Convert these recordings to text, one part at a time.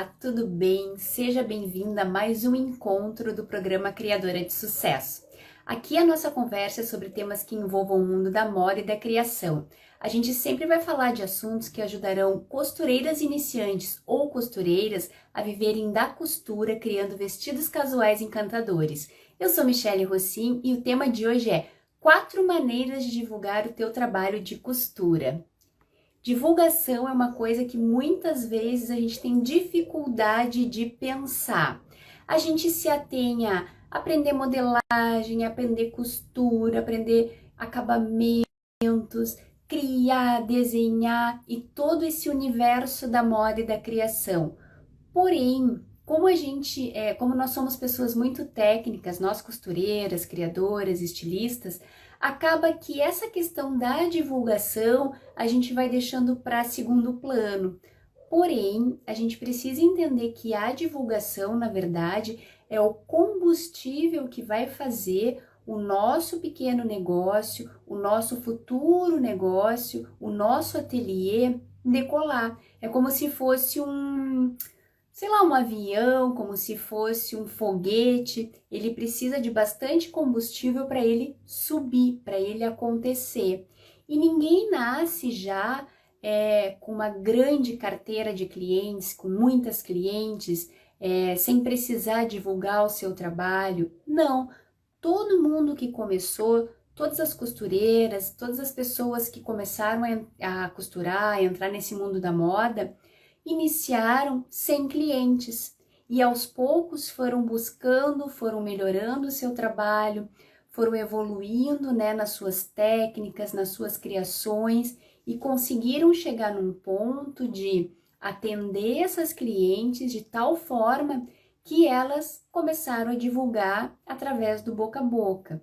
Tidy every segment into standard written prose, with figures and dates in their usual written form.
Tudo bem? Seja bem-vinda a mais um encontro do programa Criadora de Sucesso. Aqui a nossa conversa é sobre temas que envolvam o mundo da moda e da criação. A gente sempre vai falar de assuntos que ajudarão costureiras iniciantes ou costureiras a viverem da costura, criando vestidos casuais encantadores. Eu sou Michele Rossim e o tema de hoje é 4 maneiras de divulgar o teu trabalho de costura. Divulgação é uma coisa que muitas vezes a gente tem dificuldade de pensar. A gente se atém a aprender modelagem, aprender costura, aprender acabamentos, criar, desenhar e todo esse universo da moda e da criação. Porém, como nós somos pessoas muito técnicas, nós costureiras, criadoras, estilistas, acaba que essa questão da divulgação a gente vai deixando para segundo plano. Porém, a gente precisa entender que a divulgação, na verdade, é o combustível que vai fazer o nosso pequeno negócio, o nosso futuro negócio, o nosso ateliê decolar. É como se fosse um avião, como se fosse um foguete. Ele precisa de bastante combustível para ele subir, para ele acontecer. E ninguém nasce já com uma grande carteira de clientes, com muitas clientes, sem precisar divulgar o seu trabalho. Não, todo mundo que começou, todas as costureiras, todas as pessoas que começaram a costurar, a entrar nesse mundo da moda, iniciaram sem clientes e aos poucos foram buscando, foram melhorando o seu trabalho, foram evoluindo, nas suas técnicas, nas suas criações e conseguiram chegar num ponto de atender essas clientes de tal forma que elas começaram a divulgar através do boca a boca.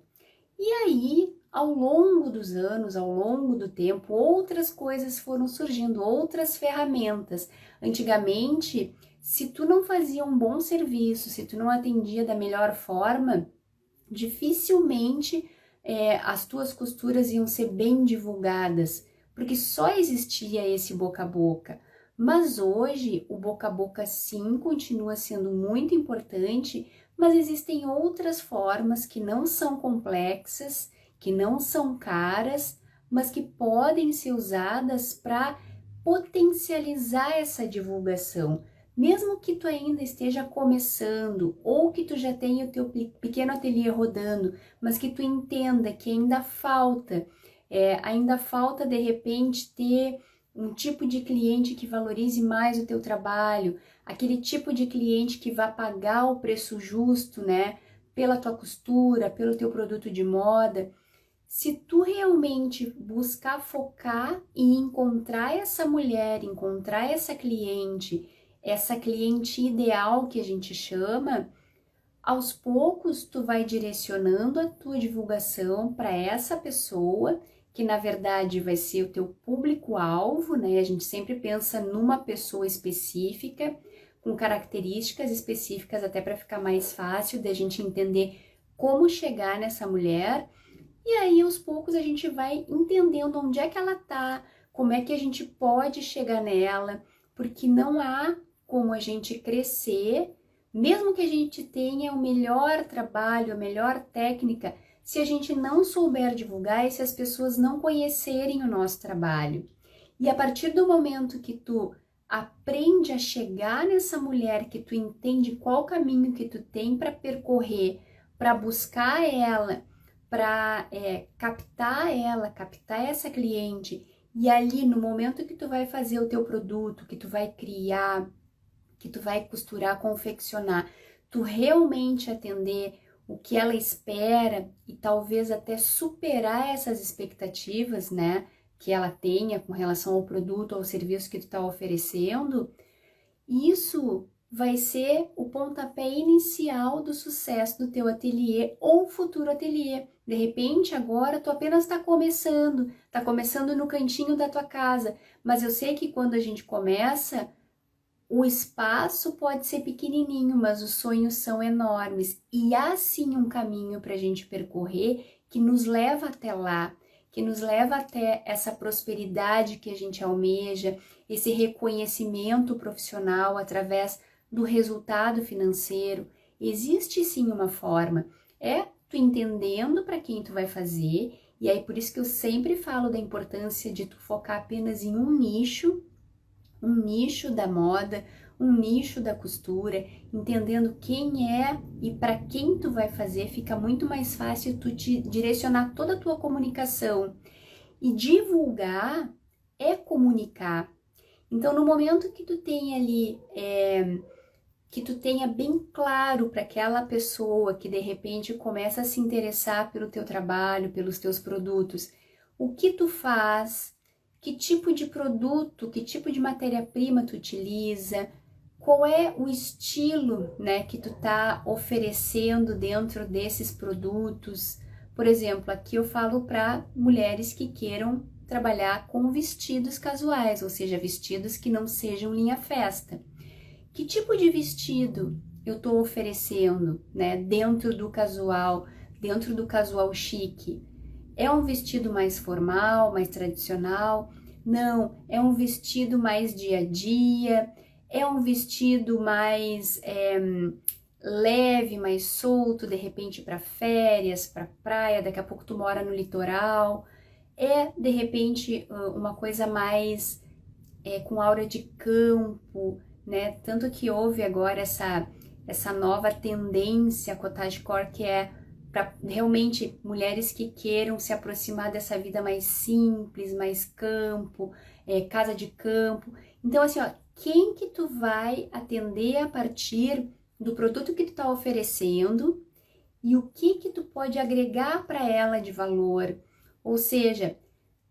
E aí, ao longo dos anos, ao longo do tempo, outras coisas foram surgindo, outras ferramentas. Antigamente, se tu não fazia um bom serviço, se tu não atendia da melhor forma, dificilmente as tuas costuras iam ser bem divulgadas, porque só existia esse boca a boca. Mas hoje, o boca a boca sim continua sendo muito importante, mas existem outras formas que não são complexas, que não são caras, mas que podem ser usadas para potencializar essa divulgação. Mesmo que tu ainda esteja começando ou que tu já tenha o teu pequeno ateliê rodando, mas que tu entenda que ainda falta de repente ter um tipo de cliente que valorize mais o teu trabalho, aquele tipo de cliente que vai pagar o preço justo, pela tua costura, pelo teu produto de moda. Se tu realmente buscar focar e encontrar essa mulher, encontrar essa cliente ideal que a gente chama, aos poucos tu vai direcionando a tua divulgação para essa pessoa, que na verdade vai ser o teu público-alvo, A gente sempre pensa numa pessoa específica, com características específicas, até para ficar mais fácil da gente entender como chegar nessa mulher. E aí, aos poucos, a gente vai entendendo onde é que ela tá, como é que a gente pode chegar nela, porque não há como a gente crescer, mesmo que a gente tenha o melhor trabalho, a melhor técnica, se a gente não souber divulgar e se as pessoas não conhecerem o nosso trabalho. E a partir do momento que tu aprende a chegar nessa mulher, que tu entende qual caminho que tu tem para percorrer, para buscar ela, para captar essa cliente, e ali no momento que tu vai fazer o teu produto, que tu vai criar, que tu vai costurar, confeccionar, tu realmente atender o que ela espera e talvez até superar essas expectativas, que ela tenha com relação ao produto ou ao serviço que tu está oferecendo, isso vai ser o pontapé inicial do sucesso do teu ateliê ou futuro ateliê. De repente, agora tu apenas está começando no cantinho da tua casa, mas eu sei que quando a gente começa, o espaço pode ser pequenininho, mas os sonhos são enormes. E há sim um caminho para a gente percorrer que nos leva até lá, que nos leva até essa prosperidade que a gente almeja, esse reconhecimento profissional através do resultado financeiro. Existe sim uma forma, é tu entendendo para quem tu vai fazer, e aí por isso que eu sempre falo da importância de tu focar apenas em um nicho da moda, um nicho da costura, entendendo quem é e para quem tu vai fazer, fica muito mais fácil tu te direcionar toda a tua comunicação. E divulgar é comunicar. Então, no momento que tu tem ali, que tu tenha bem claro para aquela pessoa que de repente começa a se interessar pelo teu trabalho, pelos teus produtos, o que tu faz, que tipo de produto, que tipo de matéria-prima tu utiliza, qual é o estilo, né, que tu tá oferecendo dentro desses produtos. Por exemplo, aqui eu falo para mulheres que queiram trabalhar com vestidos casuais, ou seja, vestidos que não sejam linha festa. Que tipo de vestido eu estou oferecendo, né, dentro do casual chique? É um vestido mais formal, mais tradicional? Não, é um vestido mais dia a dia, é um vestido mais leve, mais solto, de repente para férias, para praia, daqui a pouco tu mora no litoral. É, de repente, uma coisa mais com aura de campo, né? Tanto que houve agora essa nova tendência cottagecore, que é para realmente mulheres que queiram se aproximar dessa vida mais simples, mais campo, casa de campo. Então, assim, ó, quem que tu vai atender a partir do produto que tu tá oferecendo e o que que tu pode agregar para ela de valor? Ou seja,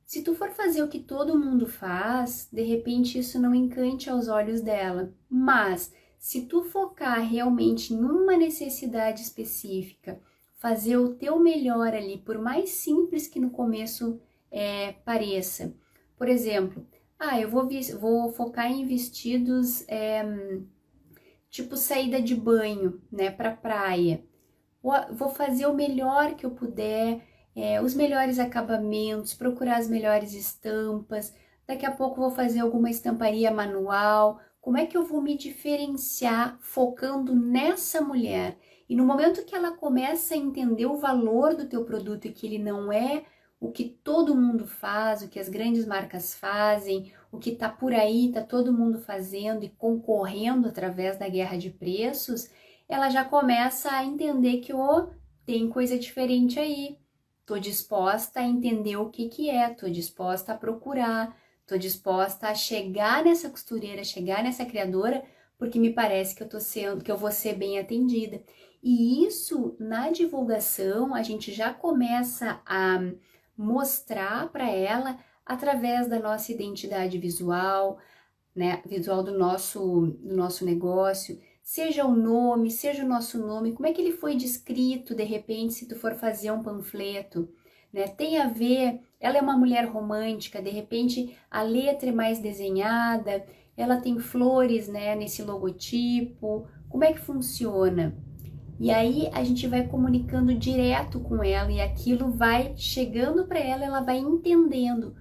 se tu for fazer o que todo mundo faz, de repente isso não encante aos olhos dela. Mas se tu focar realmente em uma necessidade específica, fazer o teu melhor ali, por mais simples que no começo pareça. Por exemplo, eu vou focar em vestidos tipo saída de banho, né, para praia. Vou fazer o melhor que eu puder, os melhores acabamentos, procurar as melhores estampas. Daqui a pouco vou fazer alguma estamparia manual. Como é que eu vou me diferenciar focando nessa mulher? E no momento que ela começa a entender o valor do teu produto e que ele não é o que todo mundo faz, o que as grandes marcas fazem, o que tá por aí, tá todo mundo fazendo e concorrendo através da guerra de preços, ela já começa a entender que tem coisa diferente aí. Tô disposta a entender o que que é, tô disposta a procurar, tô disposta a chegar nessa costureira, chegar nessa criadora, porque me parece que eu vou ser bem atendida. E isso, na divulgação, a gente já começa a mostrar para ela através da nossa identidade visual, né, visual do nosso negócio, seja o nome, seja o nosso nome, como é que ele foi descrito, de repente, se tu for fazer um panfleto, né, tem a ver, ela é uma mulher romântica, de repente a letra é mais desenhada, ela tem flores, né, nesse logotipo, como é que funciona? E aí a gente vai comunicando direto com ela e aquilo vai chegando para ela, ela vai entendendo.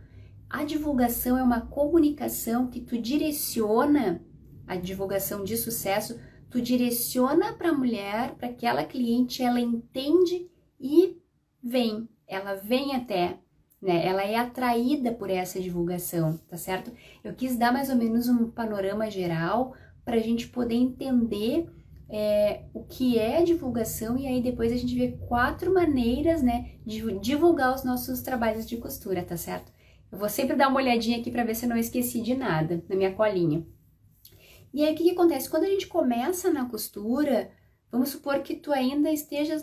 A divulgação é uma comunicação que tu direciona, a divulgação de sucesso, tu direciona para a mulher, para aquela cliente, ela entende e ela vem até, né? Ela é atraída por essa divulgação, tá certo? Eu quis dar mais ou menos um panorama geral para a gente poder entender o que é divulgação e aí depois a gente vê 4 maneiras, né, de divulgar os nossos trabalhos de costura, tá certo? Eu vou sempre dar uma olhadinha aqui para ver se eu não esqueci de nada na minha colinha. E aí o que acontece? Quando a gente começa na costura, vamos supor que tu ainda esteja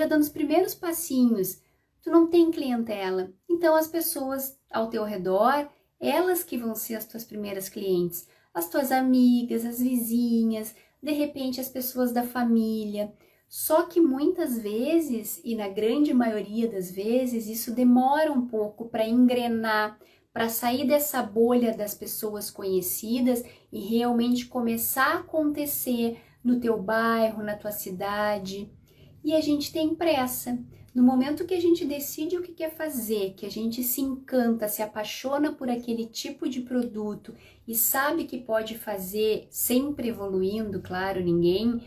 dando os primeiros passinhos, tu não tem clientela. Então as pessoas ao teu redor, elas que vão ser as tuas primeiras clientes, as tuas amigas, as vizinhas, de repente as pessoas da família. Só que muitas vezes, e na grande maioria das vezes, isso demora um pouco para engrenar, para sair dessa bolha das pessoas conhecidas e realmente começar a acontecer no teu bairro, na tua cidade. E a gente tem pressa. No momento que a gente decide o que quer fazer, que a gente se encanta, se apaixona por aquele tipo de produto e sabe que pode fazer, sempre evoluindo, claro, ninguém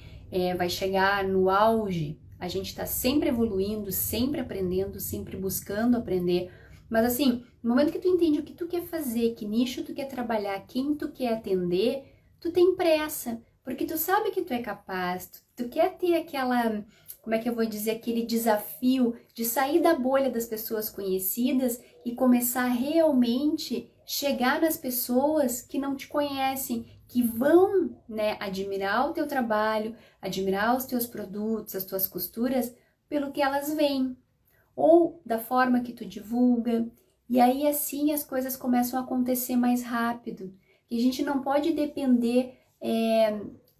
vai chegar no auge. A gente está sempre evoluindo, sempre aprendendo, sempre buscando aprender. Mas assim, no momento que tu entende o que tu quer fazer, que nicho tu quer trabalhar, quem tu quer atender, tu tem pressa, porque tu sabe que tu é capaz, tu quer ter aquela, como é que eu vou dizer, aquele desafio de sair da bolha das pessoas conhecidas e começar a realmente chegar nas pessoas que não te conhecem, que vão, né, admirar o teu trabalho, admirar os teus produtos, as tuas costuras, pelo que elas veem, ou da forma que tu divulga, e aí assim as coisas começam a acontecer mais rápido. E a gente não pode depender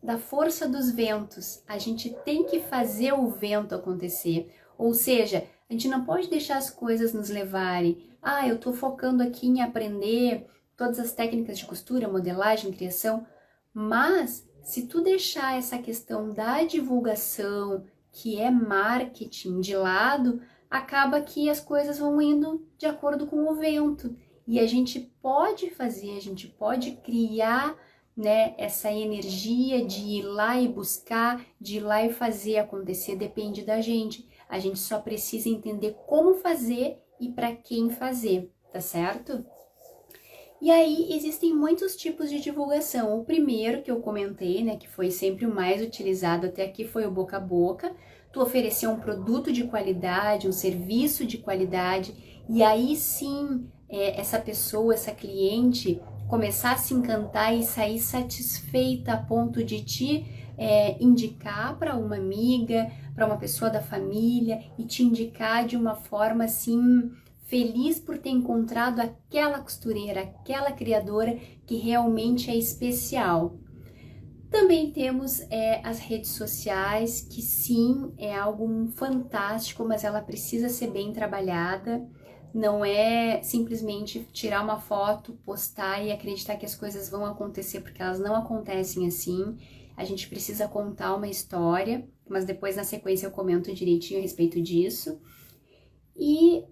da força dos ventos, a gente tem que fazer o vento acontecer, ou seja, a gente não pode deixar as coisas nos levarem. Ah, eu tô focando aqui em aprender todas as técnicas de costura, modelagem, criação, mas se tu deixar essa questão da divulgação, que é marketing, de lado, acaba que as coisas vão indo de acordo com o vento. E a gente pode fazer, a gente pode criar, né, essa energia de ir lá e buscar, de ir lá e fazer acontecer, depende da gente. A gente só precisa entender como fazer e para quem fazer, tá certo? E aí existem muitos tipos de divulgação. O primeiro que eu comentei, né, que foi sempre o mais utilizado até aqui, foi o boca a boca. Tu oferecer um produto de qualidade, um serviço de qualidade, e aí sim essa pessoa, essa cliente, começar a se encantar e sair satisfeita a ponto de te indicar para uma amiga, para uma pessoa da família e te indicar de uma forma assim feliz por ter encontrado aquela costureira, aquela criadora que realmente é especial. Também temos as redes sociais, que sim, é algo fantástico, mas ela precisa ser bem trabalhada. Não é simplesmente tirar uma foto, postar e acreditar que as coisas vão acontecer, porque elas não acontecem assim. A gente precisa contar uma história, mas depois na sequência eu comento direitinho a respeito disso. E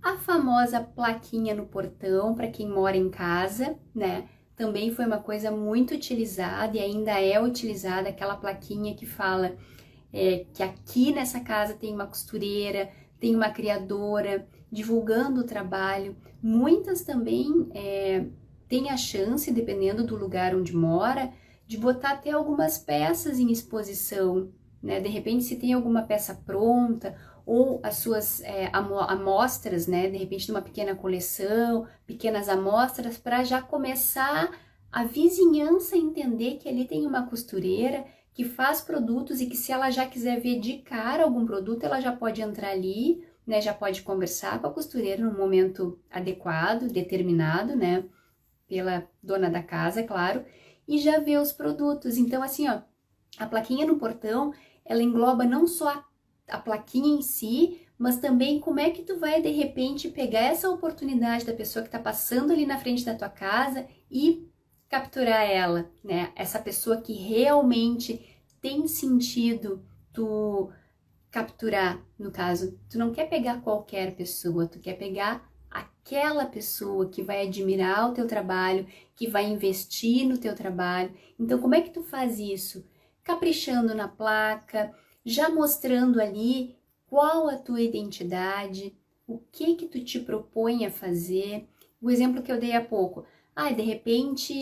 a famosa plaquinha no portão para quem mora em casa, né? Também foi uma coisa muito utilizada e ainda é utilizada, aquela plaquinha que fala que aqui nessa casa tem uma costureira, tem uma criadora, divulgando o trabalho. Muitas também têm a chance, dependendo do lugar onde mora, de botar até algumas peças em exposição, né? De repente, se tem alguma peça pronta, ou as suas amostras, né? De repente, de uma pequena coleção, pequenas amostras, para já começar a vizinhança entender que ali tem uma costureira que faz produtos e que se ela já quiser ver de cara algum produto, ela já pode entrar ali, né? Já pode conversar com a costureira no momento adequado, determinado, né? Pela dona da casa, é claro, e já ver os produtos. Então, assim, ó, a plaquinha no portão, ela engloba não só a plaquinha em si, mas também como é que tu vai, de repente, pegar essa oportunidade da pessoa que está passando ali na frente da tua casa e capturar ela, né? Essa pessoa que realmente tem sentido tu capturar, no caso, tu não quer pegar qualquer pessoa, tu quer pegar aquela pessoa que vai admirar o teu trabalho, que vai investir no teu trabalho. Então, como é que tu faz isso? Caprichando na placa, já mostrando ali qual a tua identidade, o que tu te propõe a fazer. O exemplo que eu dei há pouco. De repente,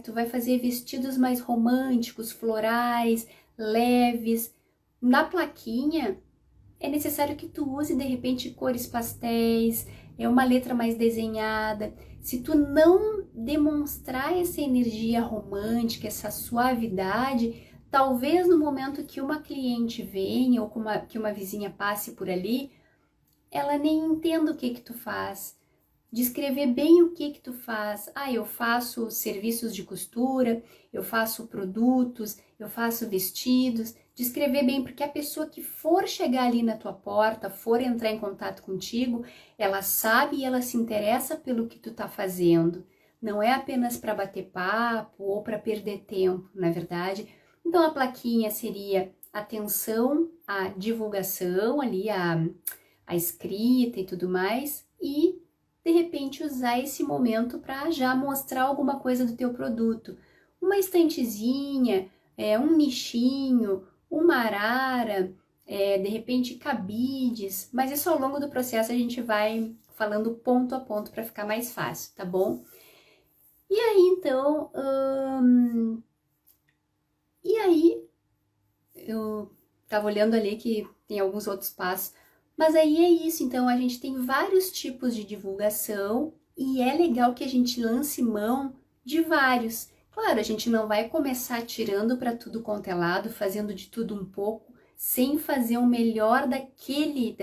tu vai fazer vestidos mais românticos, florais, leves. Na plaquinha, é necessário que tu use, de repente, cores pastéis, uma letra mais desenhada. Se tu não demonstrar essa energia romântica, essa suavidade, talvez no momento que uma cliente venha ou que uma vizinha passe por ali, ela nem entenda o que tu faz. Descrever bem o que tu faz. Eu faço serviços de costura, eu faço produtos, eu faço vestidos. Descrever bem, porque a pessoa que for chegar ali na tua porta, for entrar em contato contigo, ela sabe e ela se interessa pelo que tu tá fazendo. Não é apenas para bater papo ou para perder tempo, na verdade. Então a plaquinha seria atenção à divulgação ali, à escrita e tudo mais, e de repente usar esse momento para já mostrar alguma coisa do teu produto. Uma estantezinha, um nichinho, uma arara, de repente cabides, mas isso ao longo do processo a gente vai falando ponto a ponto para ficar mais fácil, tá bom? E aí, então, eu tava olhando ali que tem alguns outros passos, mas aí é isso, então a gente tem vários tipos de divulgação e é legal que a gente lance mão de vários. Claro, a gente não vai começar tirando para tudo quanto é lado, fazendo de tudo um pouco, sem fazer o melhor daquele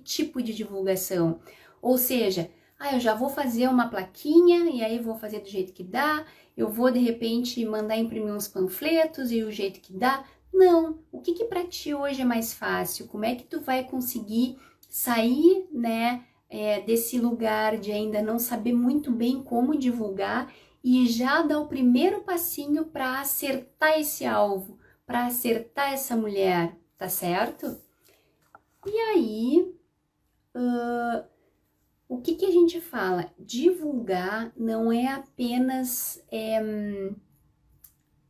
tipo de divulgação. Ou seja, eu já vou fazer uma plaquinha e aí vou fazer do jeito que dá, eu vou de repente mandar imprimir uns panfletos e o jeito que dá. Não, o que para ti hoje é mais fácil? Como é que tu vai conseguir sair, né, desse lugar de ainda não saber muito bem como divulgar e já dar o primeiro passinho para acertar esse alvo, para acertar essa mulher, tá certo? E aí, o que a gente fala? Divulgar não é apenas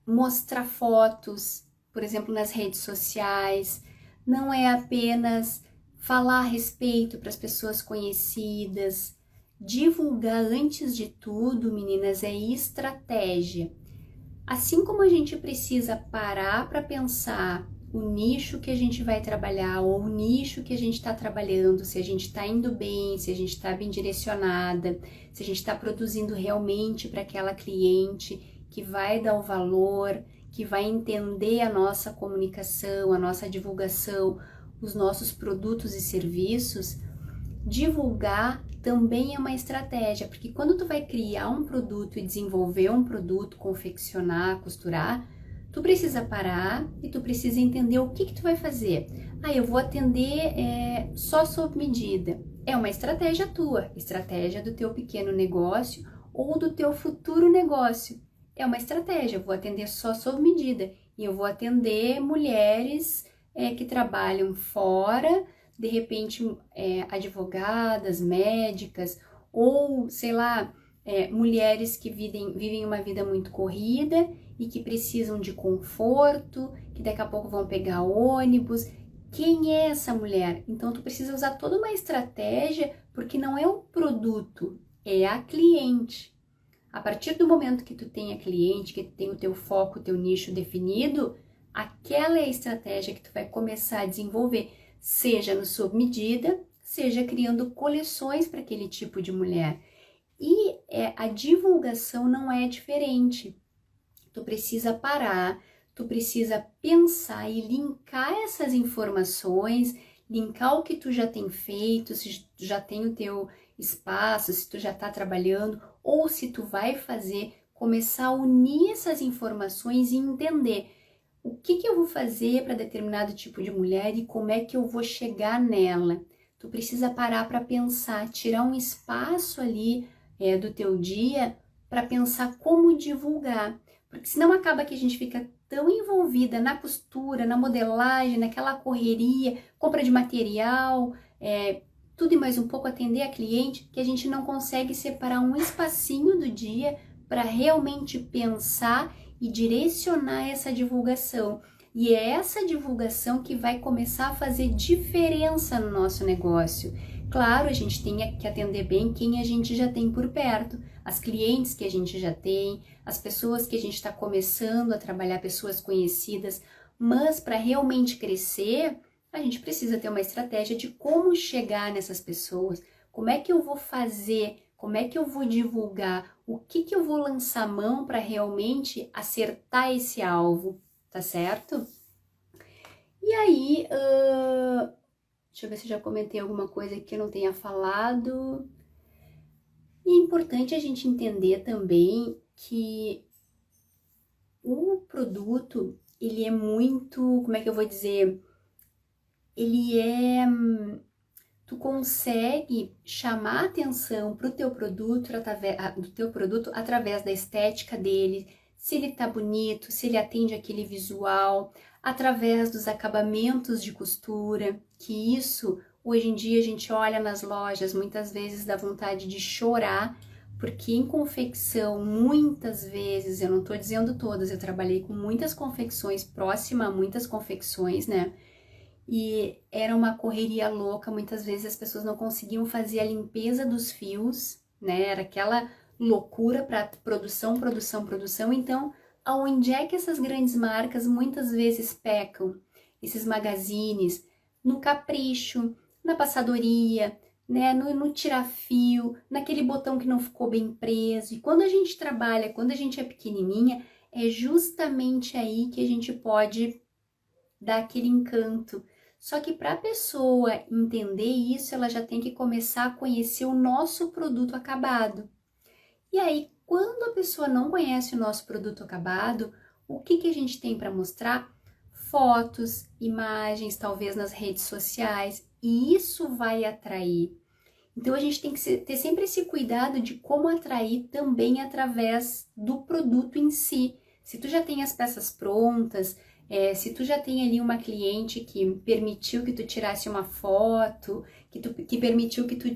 mostrar fotos, por exemplo, nas redes sociais, não é apenas falar a respeito para as pessoas conhecidas. Divulgar, antes de tudo, meninas, é estratégia. Assim como a gente precisa parar para pensar o nicho que a gente vai trabalhar ou o nicho que a gente está trabalhando, se a gente está indo bem, se a gente está bem direcionada, se a gente está produzindo realmente para aquela cliente que vai dar o valor, que vai entender a nossa comunicação, a nossa divulgação, os nossos produtos e serviços. Divulgar também é uma estratégia, porque quando tu vai criar um produto e desenvolver um produto, confeccionar, costurar, tu precisa parar e tu precisa entender o que tu vai fazer. Eu vou atender só sob medida. É uma estratégia tua, estratégia do teu pequeno negócio ou do teu futuro negócio. É uma estratégia, eu vou atender só sob medida e eu vou atender mulheres que trabalham fora, de repente advogadas, médicas ou, sei lá, mulheres que vivem uma vida muito corrida e que precisam de conforto, que daqui a pouco vão pegar ônibus. Quem é essa mulher? Então, tu precisa usar toda uma estratégia, porque não é o produto, é a cliente. A partir do momento que tu tem a cliente, que tu tem o teu foco, o teu nicho definido, aquela é a estratégia que tu vai começar a desenvolver, seja no sob medida, seja criando coleções para aquele tipo de mulher. E a divulgação não é diferente. Tu precisa parar, tu precisa pensar e linkar essas informações, linkar o que tu já tem feito, se tu já tem o teu espaço, se tu já está trabalhando, ou se tu vai fazer, começar a unir essas informações e entender o que eu vou fazer para determinado tipo de mulher e como é que eu vou chegar nela. Tu precisa parar para pensar, tirar um espaço ali do teu dia para pensar como divulgar. Porque senão acaba que a gente fica tão envolvida na costura, na modelagem, naquela correria, compra de material, tudo e mais um pouco, atender a cliente, que a gente não consegue separar um espacinho do dia para realmente pensar e direcionar essa divulgação. E é essa divulgação que vai começar a fazer diferença no nosso negócio. Claro, a gente tem que atender bem quem a gente já tem por perto, as clientes que a gente já tem, as pessoas que a gente está começando a trabalhar, pessoas conhecidas, mas para realmente crescer, a gente precisa ter uma estratégia de como chegar nessas pessoas, como é que eu vou fazer, como é que eu vou divulgar, o que eu vou lançar mão para realmente acertar esse alvo, tá certo? E aí, deixa eu ver se eu já comentei alguma coisa que eu não tenha falado. E é importante a gente entender também que o produto, ele é muito, como é que eu vou dizer, tu consegue chamar atenção para o teu produto, através da estética dele, se ele tá bonito, se ele atende aquele visual, através dos acabamentos de costura, que isso hoje em dia a gente olha nas lojas, muitas vezes dá vontade de chorar, porque em confecção, muitas vezes, eu não estou dizendo todas, eu trabalhei com muitas confecções, próxima a muitas confecções, né? E era uma correria louca, muitas vezes as pessoas não conseguiam fazer a limpeza dos fios, né? Era aquela loucura para produção, produção, produção. Então, aonde é que essas grandes marcas muitas vezes pecam? Esses magazines, no capricho, na passadoria, né? No tirar fio, naquele botão que não ficou bem preso. E quando a gente trabalha, quando a gente é pequenininha, é justamente aí que a gente pode dar aquele encanto. Só que para a pessoa entender isso, ela já tem que começar a conhecer o nosso produto acabado. E aí, quando a pessoa não conhece o nosso produto acabado, o que a gente tem para mostrar? Fotos, imagens, talvez nas redes sociais, e isso vai atrair. Então a gente tem que ter sempre esse cuidado de como atrair também através do produto em si. Se tu já tem as peças prontas, se tu já tem ali uma cliente que permitiu que tu tirasse uma foto, que permitiu que tu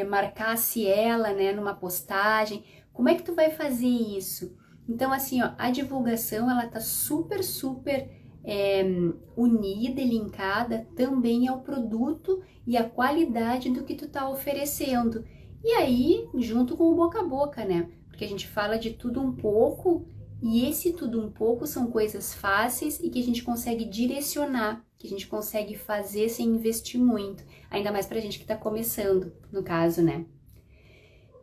marcasse ela, né, numa postagem, como é que tu vai fazer isso? Então assim, ó, a divulgação ela tá super, super unida e linkada também ao produto e a qualidade do que tu tá oferecendo. E aí, junto com o boca a boca, né? Porque a gente fala de tudo um pouco e esse tudo um pouco são coisas fáceis e que a gente consegue direcionar, que a gente consegue fazer sem investir muito. Ainda mais pra gente que tá começando, no caso, né?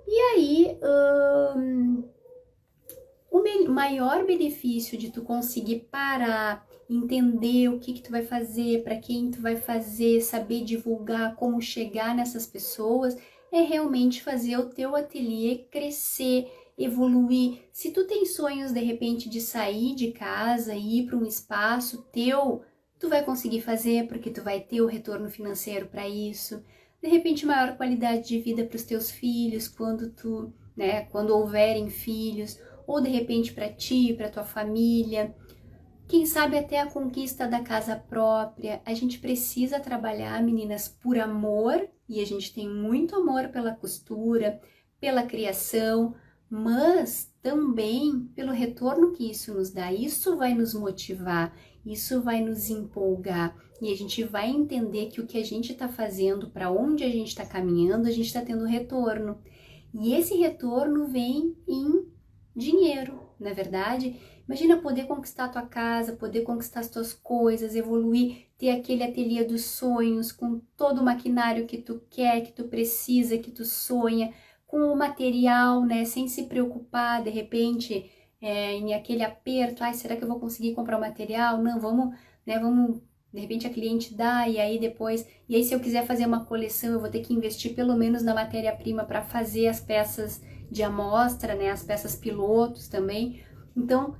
E aí, o maior benefício de tu conseguir parar, entender o que tu vai fazer, para quem tu vai fazer, saber divulgar, como chegar nessas pessoas, é realmente fazer o teu ateliê crescer, evoluir. Se tu tem sonhos de repente de sair de casa e ir para um espaço teu, tu vai conseguir fazer porque tu vai ter o retorno financeiro para isso. De repente, maior qualidade de vida para os teus filhos quando tu, né, quando houverem filhos, ou de repente para ti, para tua família. Quem sabe até a conquista da casa própria. A gente precisa trabalhar, meninas, por amor, e a gente tem muito amor pela costura, pela criação, mas também pelo retorno que isso nos dá. Isso vai nos motivar, isso vai nos empolgar, e a gente vai entender que o que a gente está fazendo, para onde a gente está caminhando, a gente está tendo retorno. E esse retorno vem em dinheiro, não é verdade? Imagina poder conquistar a tua casa, poder conquistar as tuas coisas, evoluir, ter aquele ateliê dos sonhos, com todo o maquinário que tu quer, que tu precisa, que tu sonha, com o material, né, sem se preocupar, de repente, em aquele aperto, ai, será que eu vou conseguir comprar o material? Não, vamos, né, de repente a cliente dá, e aí depois, e aí se eu quiser fazer uma coleção, eu vou ter que investir pelo menos na matéria-prima para fazer as peças de amostra, né, as peças pilotos também. Então,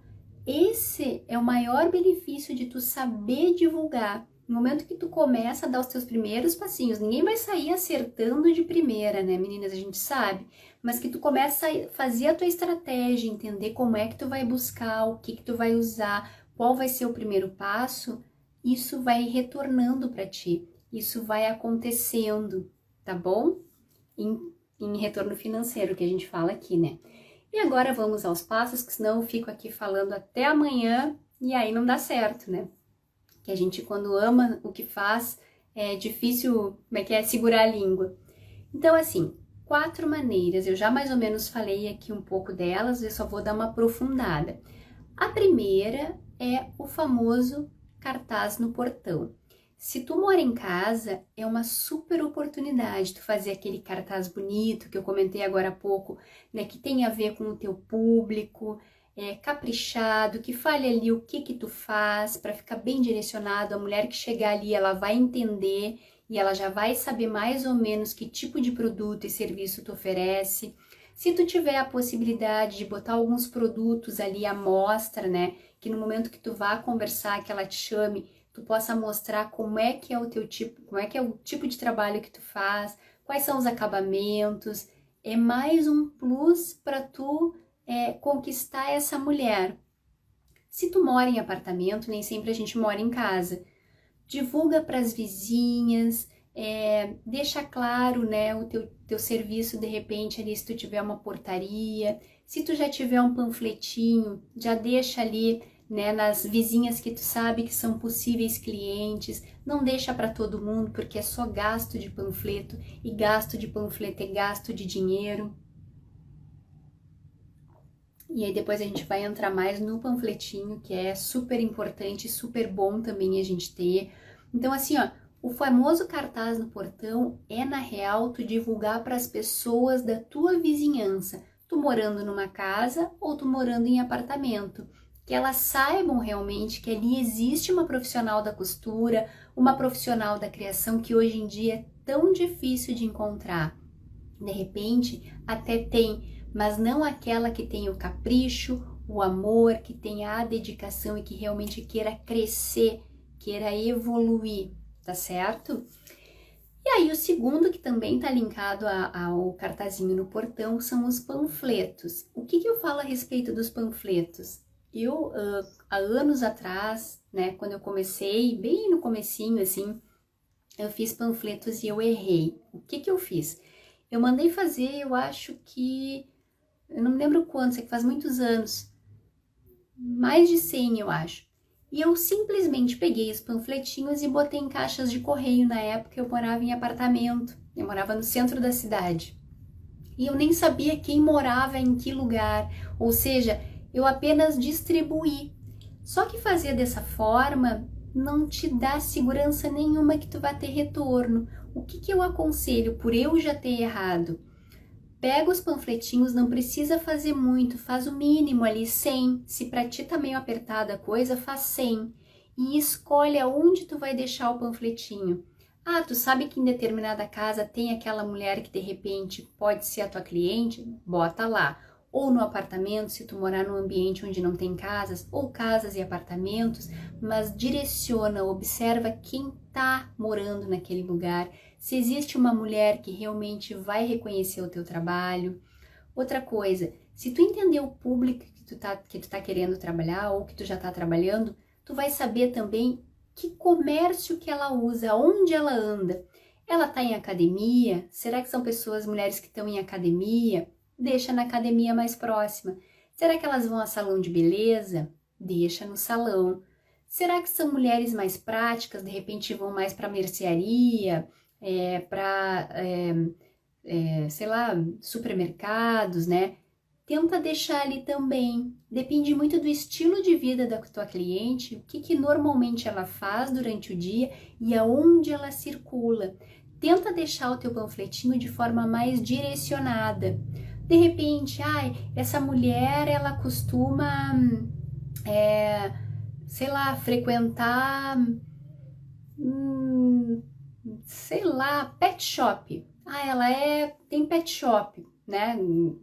esse é o maior benefício de tu saber divulgar. No momento que tu começa a dar os teus primeiros passinhos, ninguém vai sair acertando de primeira, né, meninas? A gente sabe. Mas que tu começa a fazer a tua estratégia, entender como é que tu vai buscar, o que tu vai usar, qual vai ser o primeiro passo, isso vai retornando para ti. Isso vai acontecendo, tá bom? Em retorno financeiro, que a gente fala aqui, né? E agora vamos aos passos, que senão eu fico aqui falando até amanhã e aí não dá certo, né? Que a gente, quando ama o que faz, é difícil, como é que é, segurar a língua. Então, assim, 4 maneiras, eu já mais ou menos falei aqui um pouco delas, eu só vou dar uma aprofundada. A primeira é o famoso cartaz no portão. Se tu mora em casa, é uma super oportunidade tu fazer aquele cartaz bonito que eu comentei agora há pouco, né, que tem a ver com o teu público, caprichado, que fale ali o que tu faz para ficar bem direcionado. A mulher que chegar ali, ela vai entender e ela já vai saber mais ou menos que tipo de produto e serviço tu oferece. Se tu tiver a possibilidade de botar alguns produtos ali à mostra, né, que no momento que tu vá conversar, que ela te chame, tu possa mostrar como é que é o teu tipo, como é que é o tipo de trabalho que tu faz, quais são os acabamentos, é mais um plus para tu conquistar essa mulher. Se tu mora em apartamento, nem sempre a gente mora em casa. Divulga para as vizinhas, deixa claro, né, o teu serviço de repente ali, se tu tiver uma portaria, se tu já tiver um panfletinho, já deixa ali, né, nas vizinhas que tu sabe que são possíveis clientes, não deixa para todo mundo porque é só gasto de panfleto e gasto de panfleto é gasto de dinheiro. E aí depois a gente vai entrar mais no panfletinho, que é super importante, super bom também a gente ter. Então assim, ó, o famoso cartaz no portão é na real tu divulgar para as pessoas da tua vizinhança, tu morando numa casa ou tu morando em apartamento, que elas saibam realmente que ali existe uma profissional da costura, uma profissional da criação que hoje em dia é tão difícil de encontrar. De repente, até tem, mas não aquela que tem o capricho, o amor, que tenha a dedicação e que realmente queira crescer, queira evoluir, tá certo? E aí o segundo, que também tá linkado ao cartazinho no portão, são os panfletos. O que eu falo a respeito dos panfletos? Eu, há anos atrás, né, quando eu comecei, bem no comecinho, assim, eu fiz panfletos e eu errei. O que eu fiz? Eu mandei fazer, eu acho que, eu não me lembro quantos, é que faz muitos anos, mais de 100 eu acho. E eu simplesmente peguei os panfletinhos e botei em caixas de correio. Na época eu morava em apartamento, eu morava no centro da cidade. E eu nem sabia quem morava em que lugar, ou seja, eu apenas distribuí. Só que fazer dessa forma não te dá segurança nenhuma que tu vai ter retorno. O que eu aconselho, por eu já ter errado? Pega os panfletinhos, não precisa fazer muito, faz o mínimo ali, 100. Se pra ti tá meio apertada a coisa, faz 100. E escolhe aonde tu vai deixar o panfletinho. Ah, tu sabe que em determinada casa tem aquela mulher que de repente pode ser a tua cliente? Bota lá. Ou no apartamento, se tu morar num ambiente onde não tem casas, ou casas e apartamentos, mas direciona, observa quem tá morando naquele lugar, se existe uma mulher que realmente vai reconhecer o teu trabalho. Outra coisa, se tu entender o público que tu tá querendo trabalhar ou que tu já tá trabalhando, tu vai saber também que comércio que ela usa, onde ela anda. Ela tá em academia? Será que são pessoas, mulheres que estão em academia? Deixa na academia mais próxima. Será que elas vão a salão de beleza? Deixa no salão. Será que são mulheres mais práticas, de repente vão mais para mercearia, sei lá, supermercados, né? Tenta deixar ali também. Depende muito do estilo de vida da tua cliente, o que normalmente ela faz durante o dia e aonde ela circula. Tenta deixar o teu panfletinho de forma mais direcionada. De repente, essa mulher, ela costuma, sei lá, frequentar, sei lá, pet shop. Ela tem pet shop, né?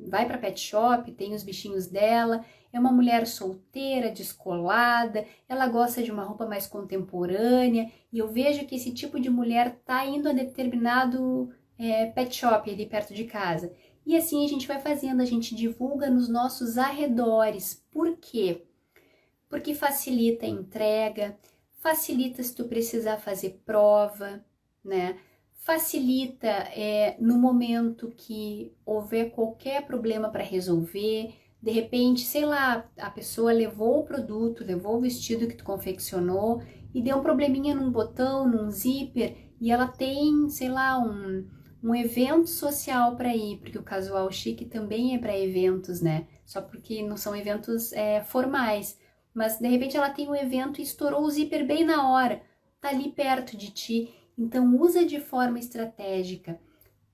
Vai para pet shop, tem os bichinhos dela, é uma mulher solteira, descolada, ela gosta de uma roupa mais contemporânea, e eu vejo que esse tipo de mulher tá indo a determinado pet shop ali perto de casa. E assim a gente vai fazendo, a gente divulga nos nossos arredores. Por quê? Porque facilita a entrega, facilita se tu precisar fazer prova, né? Facilita no momento que houver qualquer problema para resolver. De repente, sei lá, a pessoa levou o produto, levou o vestido que tu confeccionou e deu um probleminha num botão, num zíper, e ela tem, sei lá, um evento social para ir, porque o casual chique também é para eventos, né? Só porque não são eventos formais. Mas de repente ela tem um evento e estourou o zíper bem na hora, tá ali perto de ti. Então usa de forma estratégica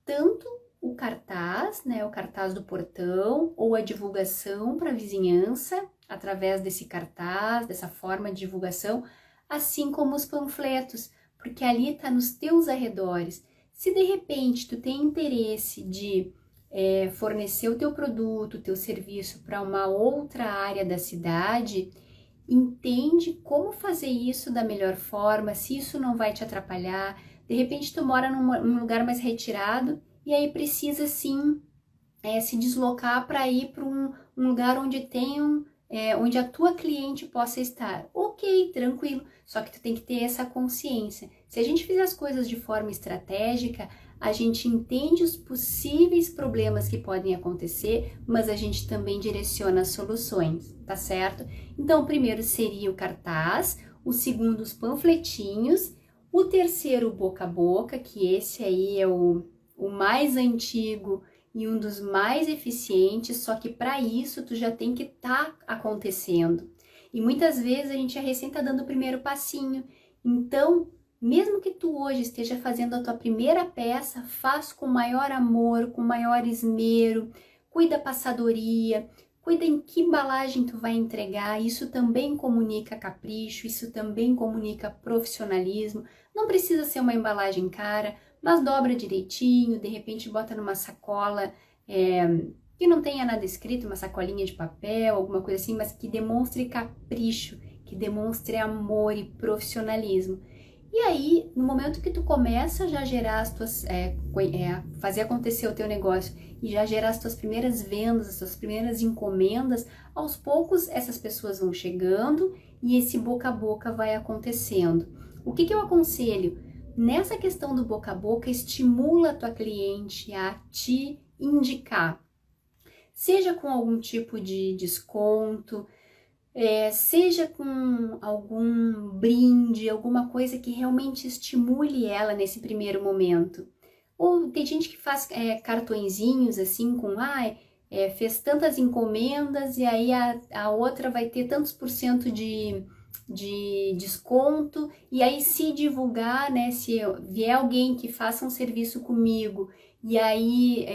tanto o cartaz, né, o cartaz do portão, ou a divulgação para a vizinhança, através desse cartaz, dessa forma de divulgação, assim como os panfletos, porque ali está nos teus arredores. Se de repente tu tem interesse de fornecer o teu produto, o teu serviço para uma outra área da cidade, entende como fazer isso da melhor forma, se isso não vai te atrapalhar. De repente tu mora num lugar mais retirado e aí precisa sim se deslocar para ir para um lugar onde tenham onde a tua cliente possa estar. Ok, tranquilo, só que tu tem que ter essa consciência. Se a gente fizer as coisas de forma estratégica, a gente entende os possíveis problemas que podem acontecer, mas a gente também direciona as soluções, tá certo? Então, o primeiro seria o cartaz, o segundo os panfletinhos, o terceiro o boca a boca, que esse aí é o mais antigo e um dos mais eficientes, só que para isso tu já tem que estar acontecendo. E muitas vezes a gente já recém tá dando o primeiro passinho. Então, mesmo que tu hoje esteja fazendo a tua primeira peça, faz com maior amor, com maior esmero, cuida da passadoria, cuida em que embalagem tu vai entregar, isso também comunica capricho, isso também comunica profissionalismo. Não precisa ser uma embalagem cara, mas dobra direitinho, de repente bota numa sacola que não tenha nada escrito, uma sacolinha de papel, alguma coisa assim, mas que demonstre capricho, que demonstre amor e profissionalismo. E aí, no momento que tu começa já a gerar as tuas, fazer acontecer o teu negócio e já gerar as tuas primeiras vendas, as tuas primeiras encomendas, aos poucos essas pessoas vão chegando e esse boca a boca vai acontecendo. O que eu aconselho? Nessa questão do boca a boca, estimula a tua cliente a te indicar, seja com algum tipo de desconto, seja com algum brinde, alguma coisa que realmente estimule ela nesse primeiro momento. Ou tem gente que faz cartõezinhos assim com, fez tantas encomendas e aí a outra vai ter tantos por cento de desconto, e aí se divulgar, né, se vier alguém que faça um serviço comigo e aí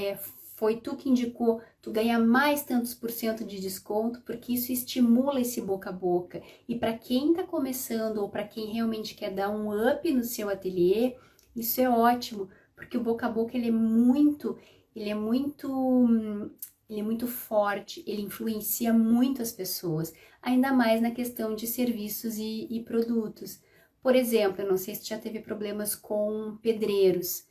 foi tu que indicou, tu ganha mais tantos por cento de desconto, porque isso estimula esse boca a boca. E para quem está começando ou para quem realmente quer dar um up no seu ateliê, isso é ótimo, porque o boca a boca ele é muito forte, ele influencia muito as pessoas, ainda mais na questão de serviços e produtos. Por exemplo, eu não sei se tu já teve problemas com pedreiros.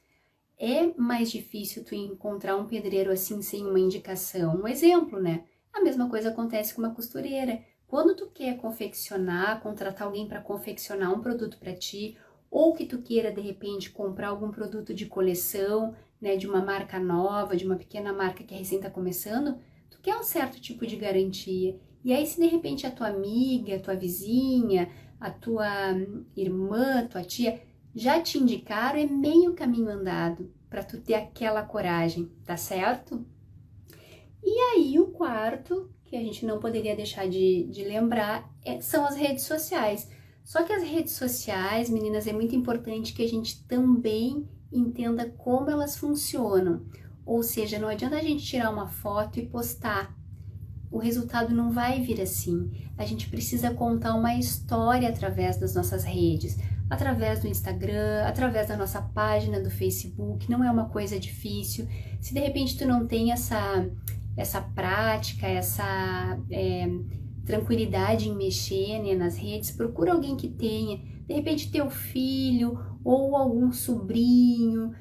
É mais difícil tu encontrar um pedreiro assim sem uma indicação. Um exemplo, né? A mesma coisa acontece com uma costureira. Quando tu quer confeccionar, contratar alguém para confeccionar um produto para ti, ou que tu queira de repente comprar algum produto de coleção, né, de uma marca nova, de uma pequena marca que recém está começando, tu quer um certo tipo de garantia. E aí se de repente a tua amiga, a tua vizinha, a tua irmã, tua tia já te indicaram, é meio caminho andado para tu ter aquela coragem, tá certo? E aí o quarto, que a gente não poderia deixar de lembrar, são as redes sociais. Só que as redes sociais, meninas, é muito importante que a gente também entenda como elas funcionam. Ou seja, não adianta a gente tirar uma foto e postar. O resultado não vai vir assim. A gente precisa contar uma história através das nossas redes, através do Instagram, através da nossa página do Facebook. Não é uma coisa difícil. Se de repente tu não tem essa prática, essa tranquilidade em mexer, né, nas redes, procura alguém que tenha, de repente teu filho ou algum sobrinho,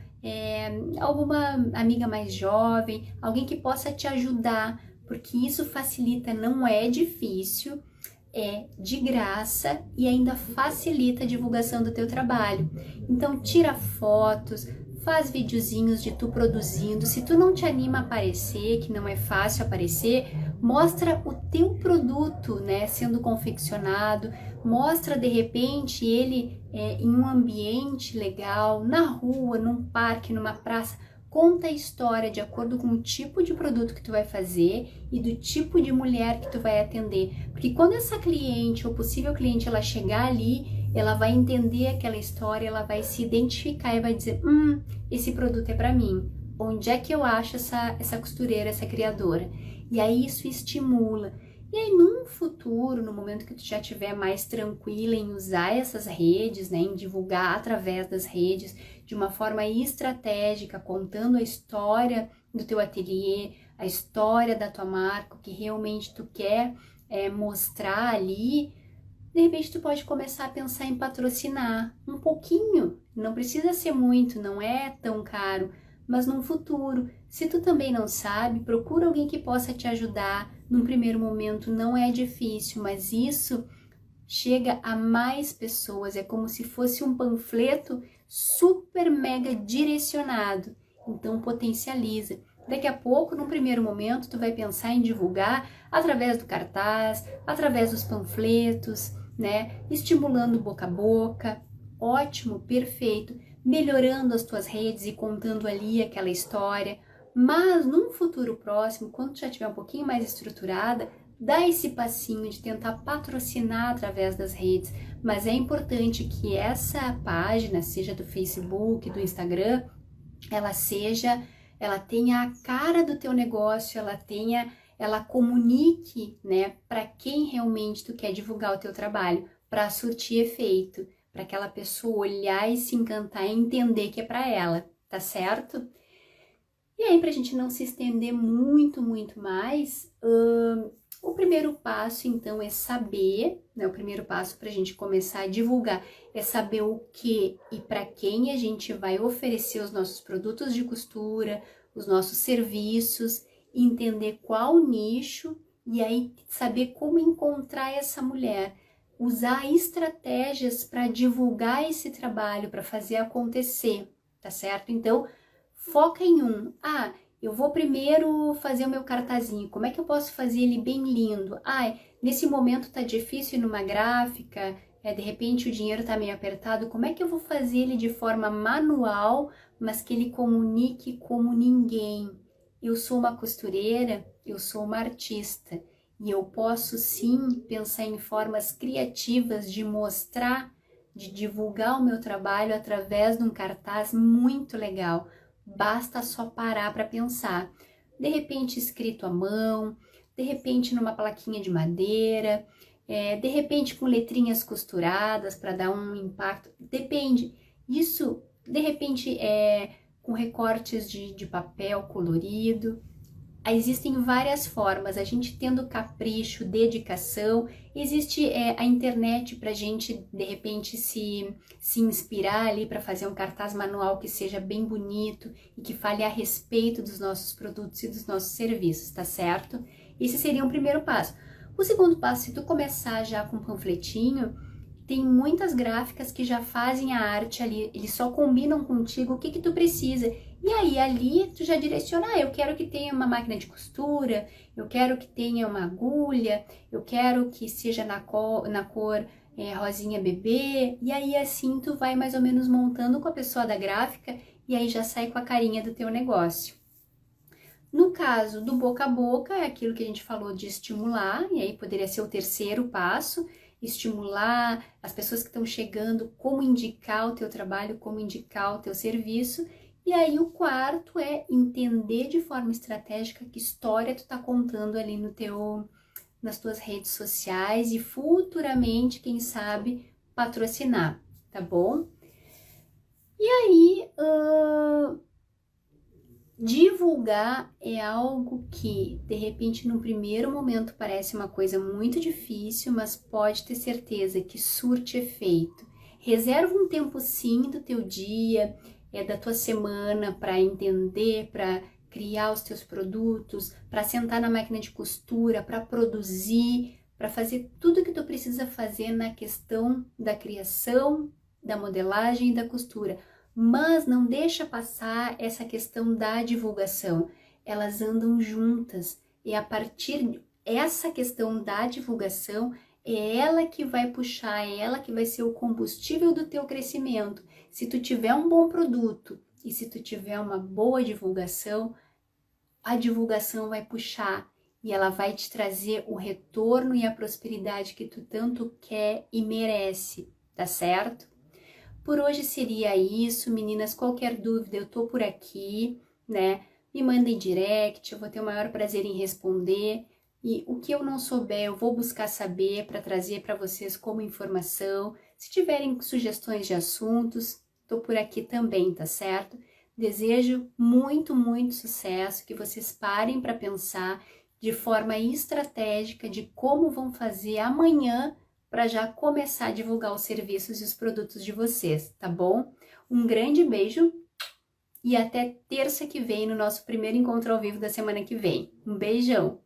alguma amiga mais jovem, alguém que possa te ajudar, porque isso facilita, não é difícil, é de graça e ainda facilita a divulgação do teu trabalho. Então tira fotos, faz videozinhos de tu produzindo. Se tu não te anima a aparecer, que não é fácil aparecer, mostra o teu produto, né, sendo confeccionado, mostra de repente ele em um ambiente legal, na rua, num parque, numa praça. Conta a história de acordo com o tipo de produto que tu vai fazer e do tipo de mulher que tu vai atender. Porque quando essa cliente ou possível cliente ela chegar ali, ela vai entender aquela história, ela vai se identificar e vai dizer, esse produto é para mim. Onde é que eu acho essa costureira, essa criadora? E aí isso estimula. E aí num futuro, no momento que tu já estiver mais tranquila em usar essas redes, né, em divulgar através das redes, de uma forma estratégica, contando a história do teu ateliê, a história da tua marca, o que realmente tu quer mostrar ali, de repente tu pode começar a pensar em patrocinar um pouquinho, não precisa ser muito, não é tão caro, mas num futuro, se tu também não sabe, procura alguém que possa te ajudar, Num primeiro momento não é difícil, mas isso chega a mais pessoas, é como se fosse um panfleto super mega direcionado, então potencializa. Daqui a pouco, num primeiro momento, tu vai pensar em divulgar através do cartaz, através dos panfletos, né? Estimulando boca a boca, ótimo, perfeito, melhorando as tuas redes e contando ali aquela história. Mas num futuro próximo, quando tu já estiver um pouquinho mais estruturada, dá esse passinho de tentar patrocinar através das redes, mas é importante que essa página, seja do Facebook, do Instagram, ela tenha a cara do teu negócio, ela comunique, né, para quem realmente tu quer divulgar o teu trabalho, para surtir efeito, para aquela pessoa olhar e se encantar e entender que é para ela, tá certo? E aí, para a gente não se estender muito mais, o primeiro passo, então, é saber, né? O primeiro passo para a gente começar a divulgar é saber o que e para quem a gente vai oferecer os nossos produtos de costura, os nossos serviços, entender qual nicho e aí saber como encontrar essa mulher, usar estratégias para divulgar esse trabalho, para fazer acontecer, tá certo? Então, foca em um. Eu vou primeiro fazer o meu cartazinho. Como é que eu posso fazer ele bem lindo? Nesse momento tá difícil numa gráfica, de repente o dinheiro tá meio apertado. Como é que eu vou fazer ele de forma manual, mas que ele comunique como ninguém? Eu sou uma costureira, eu sou uma artista e eu posso sim pensar em formas criativas de mostrar, de divulgar o meu trabalho através de um cartaz muito legal. Basta só parar para pensar. De repente escrito à mão, de repente numa plaquinha de madeira, de repente com letrinhas costuradas para dar um impacto. Depende. Isso, de repente, com recortes de papel colorido. Existem várias formas, a gente tendo capricho, dedicação, existe a internet para a gente, de repente, se inspirar ali para fazer um cartaz manual que seja bem bonito e que fale a respeito dos nossos produtos e dos nossos serviços, tá certo? Esse seria um primeiro passo. O segundo passo, se tu começar já com um panfletinho, tem muitas gráficas que já fazem a arte ali, eles só combinam contigo o que tu precisa. E aí ali tu já direciona, eu quero que tenha uma máquina de costura, eu quero que tenha uma agulha, eu quero que seja na cor rosinha bebê. E aí assim tu vai mais ou menos montando com a pessoa da gráfica e aí já sai com a carinha do teu negócio. No caso do boca a boca, é aquilo que a gente falou de estimular, e aí poderia ser o terceiro passo, estimular as pessoas que estão chegando, como indicar o teu trabalho, como indicar o teu serviço. E aí o quarto é entender de forma estratégica que história tu tá contando ali nas tuas redes sociais e futuramente, quem sabe, patrocinar, tá bom? E aí, divulgar é algo que, de repente, no primeiro momento parece uma coisa muito difícil, mas pode ter certeza que surte efeito. Reserva um tempo sim do teu dia, da tua semana para entender, para criar os teus produtos, para sentar na máquina de costura, para produzir, para fazer tudo que tu precisa fazer na questão da criação, da modelagem e da costura. Mas não deixa passar essa questão da divulgação. Elas andam juntas e a partir dessa questão da divulgação é ela que vai puxar, é ela que vai ser o combustível do teu crescimento. Se tu tiver um bom produto e se tu tiver uma boa divulgação, a divulgação vai puxar e ela vai te trazer o retorno e a prosperidade que tu tanto quer e merece, tá certo? Por hoje seria isso, meninas. Qualquer dúvida, eu tô por aqui, né? Me mandem direct, eu vou ter o maior prazer em responder. E o que eu não souber, eu vou buscar saber para trazer para vocês como informação. Se tiverem sugestões de assuntos, tô por aqui também, tá certo? Desejo muito sucesso, que vocês parem para pensar de forma estratégica de como vão fazer amanhã para já começar a divulgar os serviços e os produtos de vocês, tá bom? Um grande beijo e até terça que vem no nosso primeiro encontro ao vivo da semana que vem. Um beijão!